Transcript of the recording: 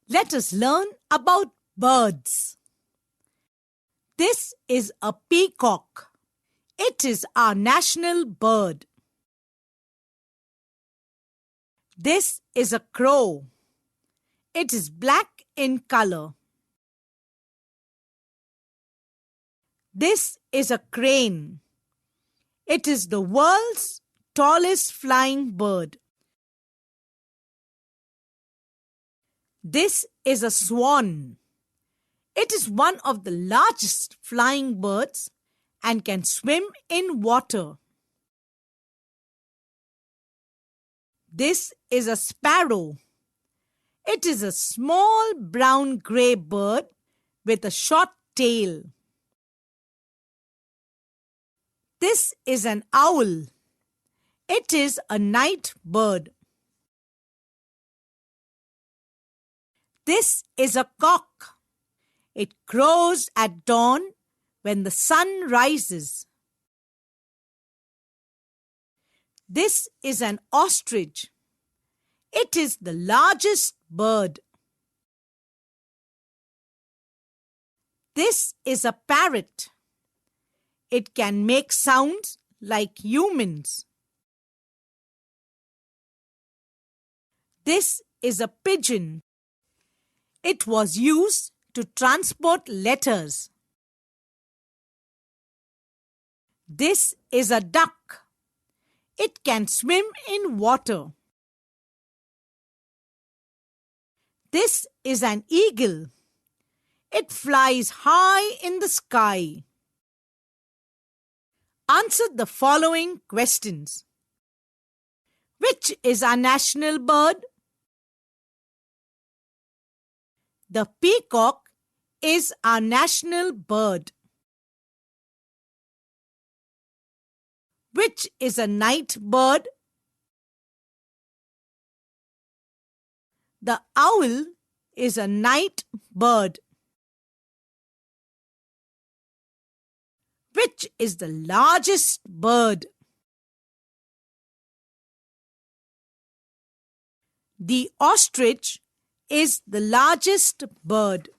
Let us learn about birds. This is a peacock. It is our national bird. This is a crow. It is black in color. This is a crane. It is the world's tallest flying bird. This is a swan. It is one of the largest flying birds and can swim in water. This is a sparrow. It is a small brown-gray bird with a short tail. This is an owl. It is a night bird. This is a cock. It crows at dawn when the sun rises. This is an ostrich. It is the largest bird. This is a parrot. It can make sounds like humans. This is a pigeon. It was used to transport letters. This is a duck. It can swim in water. This is an eagle. It flies high in the sky. Answer the following questions. Which is our national bird? The peacock is our national bird. Which is a night bird? The owl is a night bird. Which is the largest bird? The ostrich is the largest bird.